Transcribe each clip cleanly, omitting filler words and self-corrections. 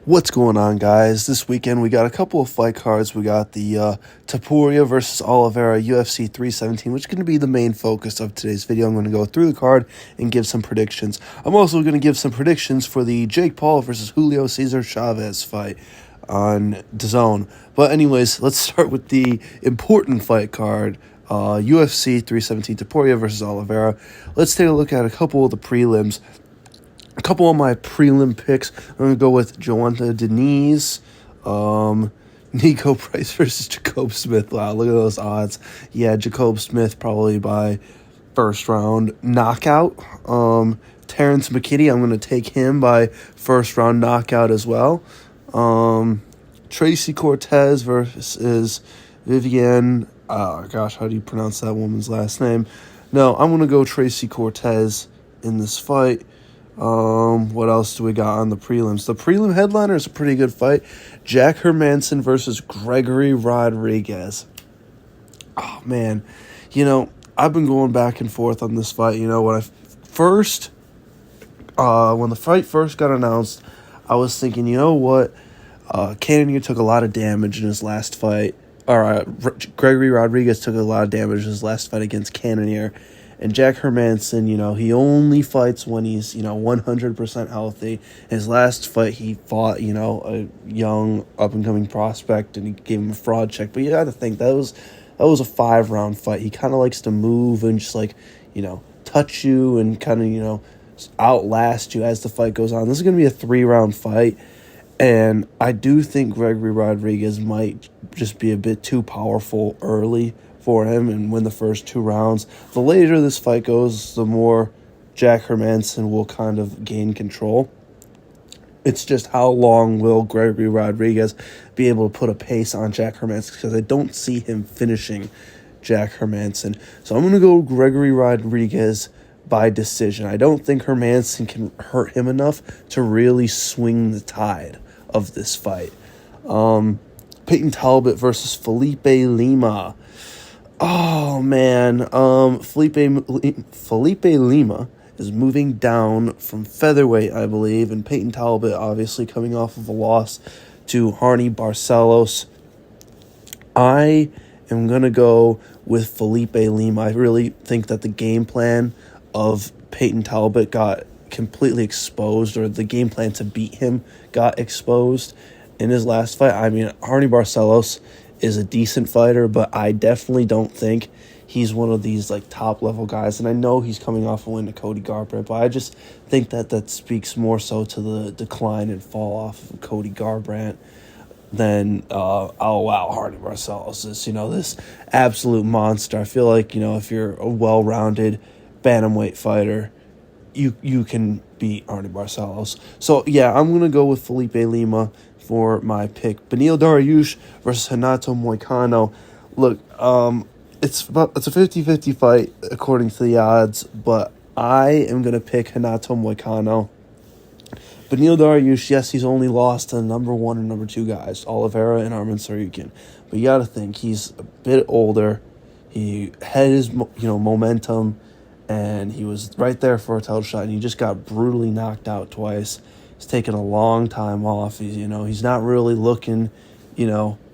What's going on, guys? This weekend we got a couple of fight cards. We got the Topuria versus Oliveira UFC 317, which is going to be the main focus of today's video. I'm going to go through the card and give some predictions. I'm also going to give some predictions for the Jake Paul versus Julio Cesar Chavez fight on DAZN. But anyways, let's start with the important fight card. UFC 317 Topuria versus Oliveira. Let's take a look at a couple of the prelims. A couple of my prelim picks. I'm going to go with Joanna Diniz, Nico Price versus Jacob Smith. Wow, look at those odds. Yeah, Jacob Smith probably by first round knockout. Terrence McKinney, I'm going to take him by first round knockout as well. Tracy Cortez versus Viviane. Oh, gosh, how do you pronounce that woman's last name? No, I'm going to go Tracy Cortez in this fight. What else do we got on the prelims? The prelim headliner is a pretty good fight. Jack Hermansson versus Gregory Rodriguez. Oh, man. I've been going back and forth on this fight. When the fight first got announced, I was thinking, you know what? Cannonier took a lot of damage in his last fight. Gregory Rodriguez took a lot of damage in his last fight against Cannonier. And Jack Hermansson, he only fights when he's, 100% healthy. His last fight, he fought, a young, up-and-coming prospect, and he gave him a fraud check. But you got to think, that was a 5-round fight. He kind of likes to move and just, touch you and kind of, outlast you as the fight goes on. This is going to be a 3-round fight. And I do think Gregory Rodriguez might just be a bit too powerful early for him and win the first 2 rounds. The later this fight goes, the more Jack Hermansson will kind of gain control. It's just how long will Gregory Rodriguez be able to put a pace on Jack Hermansson, because I don't see him finishing Jack Hermansson. So I'm going to go Gregory Rodriguez by decision. I don't think Hermansson can hurt him enough to really swing the tide of this fight. Peyton Talbot versus Felipe Lima. Oh, man. Felipe Lima is moving down from featherweight, I believe, and Peyton Talbot obviously coming off of a loss to Harney Barcelos. I am going to go with Felipe Lima. I really think that the game plan of Peyton Talbot got completely exposed, or the game plan to beat him got exposed in his last fight. I mean, Harney Barcelos is a decent fighter, but I definitely don't think he's one of these top-level guys. And I know he's coming off a win to Cody Garbrandt, but I just think that speaks more so to the decline and fall off of Cody Garbrandt than, Harney Barcelos is, this absolute monster. I feel like, if you're a well-rounded bantamweight fighter, you can beat Harney Barcelos. So, yeah, I'm going to go with Felipe Lima for my pick. Beneil Dariush versus Renato Moicano. Look, it's a 50-50 fight according to the odds, but I am going to pick Renato Moicano. Beneil Dariush, yes, he's only lost to the number 1 and number 2 guys, Oliveira and Arman Tsarukyan. But you got to think, he's a bit older. He had his momentum, and he was right there for a title shot, and he just got brutally knocked out twice. He's taken a long time off. He's not really looking,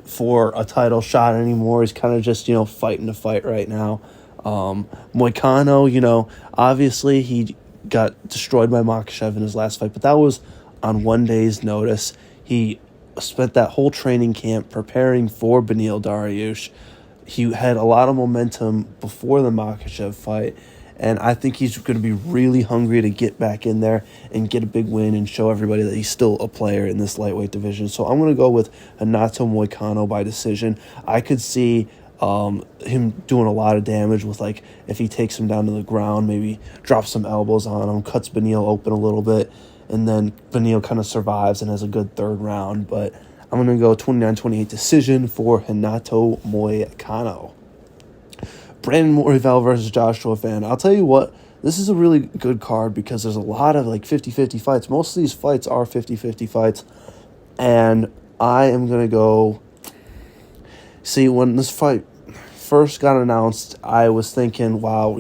for a title shot anymore. He's kind of just, fighting to fight right now. Moicano, obviously he got destroyed by Makhachev in his last fight, but that was on 1 day's notice. He spent that whole training camp preparing for Beneil Dariush. He had a lot of momentum before the Makhachev fight, and I think he's going to be really hungry to get back in there and get a big win and show everybody that he's still a player in this lightweight division. So I'm going to go with Renato Moicano by decision. I could see him doing a lot of damage with, if he takes him down to the ground, maybe drops some elbows on him, cuts Beneil open a little bit, and then Beneil kind of survives and has a good 3rd round. But I'm going to go 29-28 decision for Renato Moicano. Brandon Morrival versus Joshua Van. I'll tell you what, this is a really good card because there's a lot of 50-50 fights. Most of these fights are 50-50 fights. And I am going to go... See, when this fight first got announced, I was thinking, wow,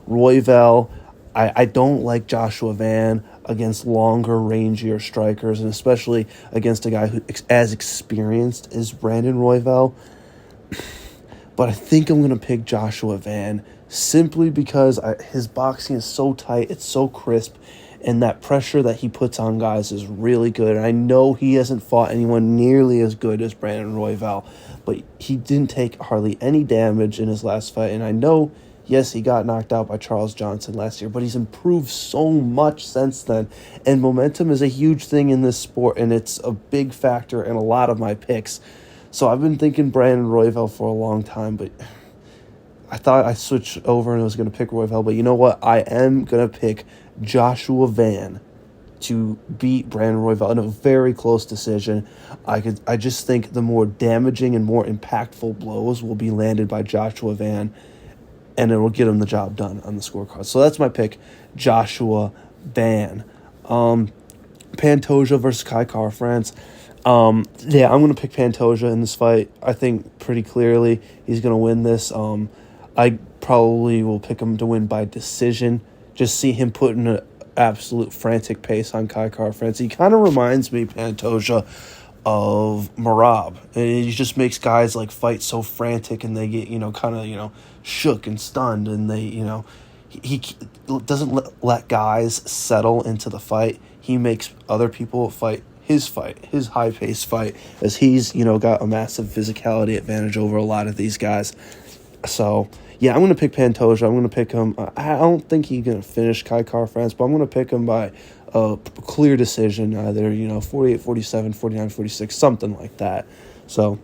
Royval, I don't like Joshua Van. against longer, rangier strikers, and especially against a guy who as experienced as Brandon Royval. But I think I'm going to pick Joshua Van simply because his boxing is so tight, it's so crisp, and that pressure that he puts on guys is really good. And I know he hasn't fought anyone nearly as good as Brandon Royval, but he didn't take hardly any damage in his last fight. And I know, yes, he got knocked out by Charles Johnson last year, but he's improved so much since then. And momentum is a huge thing in this sport, and it's a big factor in a lot of my picks. So I've been thinking Brandon Royval for a long time, but I thought I switched over and I was going to pick Royval. But you know what? I am going to pick Joshua Van to beat Brandon Royval in a very close decision. I just think the more damaging and more impactful blows will be landed by Joshua Van, and it will get him the job done on the scorecard. So that's my pick, Joshua Van. Pantoja versus Kai Kara-France. I'm going to pick Pantoja in this fight. I think pretty clearly he's going to win this. I probably will pick him to win by decision. Just see him putting an absolute frantic pace on Kai Kara-France. He kind of reminds me, Pantoja, of Merab. And he just makes guys like fight so frantic, and they get, kind of, shook and stunned, and they, he doesn't let guys settle into the fight. He makes other people fight, his high-paced fight, as he's, got a massive physicality advantage over a lot of these guys. So, yeah, I'm going to pick Pantoja. I'm going to pick him. I don't think he's going to finish Kai Kara-France, but I'm going to pick him by a clear decision, either, 48-47, 49-46, something like that. So,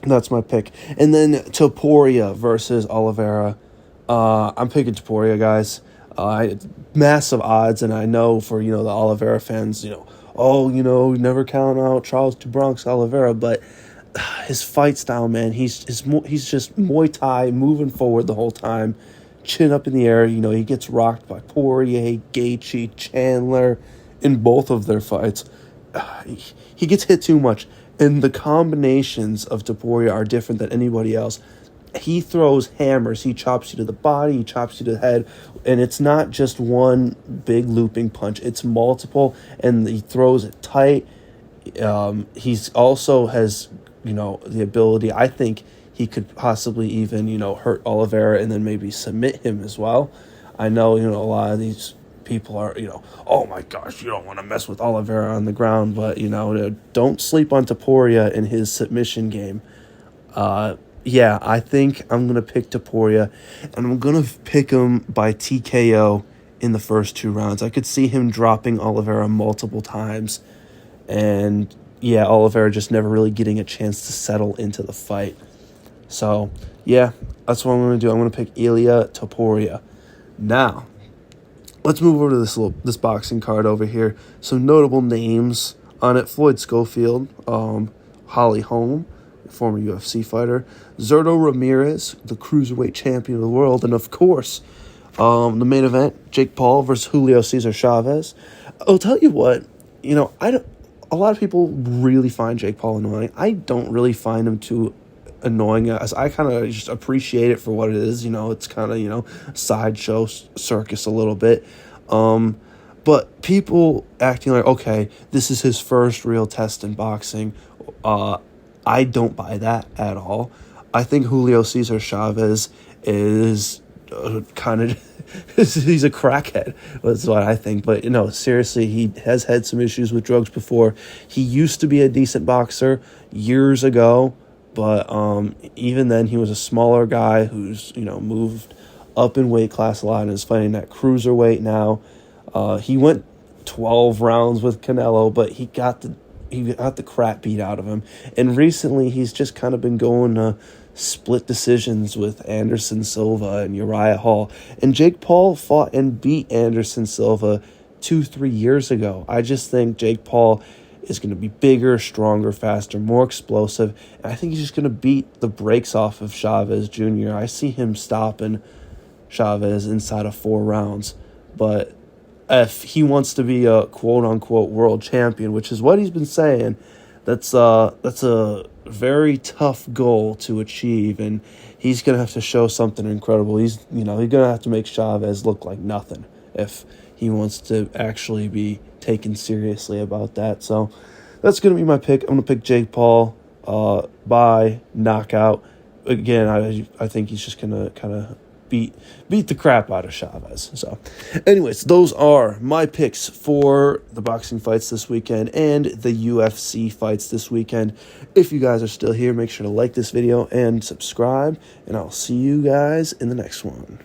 that's my pick. And then Topuria versus Oliveira. I'm picking Topuria, guys. Massive odds, and I know for, the Oliveira fans, never count out Charles to Bronx Oliveira, but his fight style, man, he's just Muay Thai, moving forward the whole time, chin up in the air. He gets rocked by Poirier, Gaethje, Chandler in both of their fights. He gets hit too much, and the combinations of Topuria are different than anybody else. He throws hammers. He chops you to the body, he chops you to the head, and it's not just one big looping punch. It's multiple, and he throws it tight. He's also has, the ability, I think he could possibly even, hurt Oliveira and then maybe submit him as well. I know, a lot of these people are, oh my gosh, you don't want to mess with Oliveira on the ground, but, don't sleep on Topuria in his submission game. I think I'm going to pick Topuria, and I'm going to pick him by TKO in the first 2 rounds. I could see him dropping Oliveira multiple times, and Oliveira just never really getting a chance to settle into the fight. So, that's what I'm going to do. I'm going to pick Ilia Topuria. Now, let's move over to this boxing card over here. Some notable names on it: Floyd Schofield, Holly Holm, former UFC fighter, Zurdo Ramirez, the cruiserweight champion of the world, and of course, the main event, Jake Paul versus Julio Cesar Chavez. I'll tell you what, a lot of people really find Jake Paul annoying. I don't really find him too annoying, as I kind of just appreciate it for what it is. It's kind of, sideshow circus a little bit. But people acting like, okay, this is his first real test in boxing. I don't buy that at all. I think Julio Cesar Chavez is he's a crackhead. That's what I think. But, seriously, he has had some issues with drugs before. He used to be a decent boxer years ago, but even then he was a smaller guy who's, moved up in weight class a lot and is fighting at cruiserweight now. He went 12 rounds with Canelo, but he got the crap beat out of him. And recently he's just kind of been going to split decisions with Anderson Silva and Uriah Hall. And Jake Paul fought and beat Anderson Silva 2-3 years ago. I just think Jake Paul is going to be bigger, stronger, faster, more explosive. And I think he's just going to beat the brakes off of Chavez Jr. I see him stopping Chavez inside of 4 rounds. But if he wants to be a quote-unquote world champion, which is what he's been saying, that's a very tough goal to achieve, and he's going to have to show something incredible. He's going to have to make Chavez look like nothing if he wants to actually be taken seriously about that. So that's going to be my pick. I'm going to pick Jake Paul by knockout. Again, I think he's just going to kind of beat the crap out of Chavez. So anyways, those are my picks for the boxing fights this weekend and the UFC fights this weekend. If you guys are still here, make sure to like this video and subscribe, and I'll see you guys in the next one.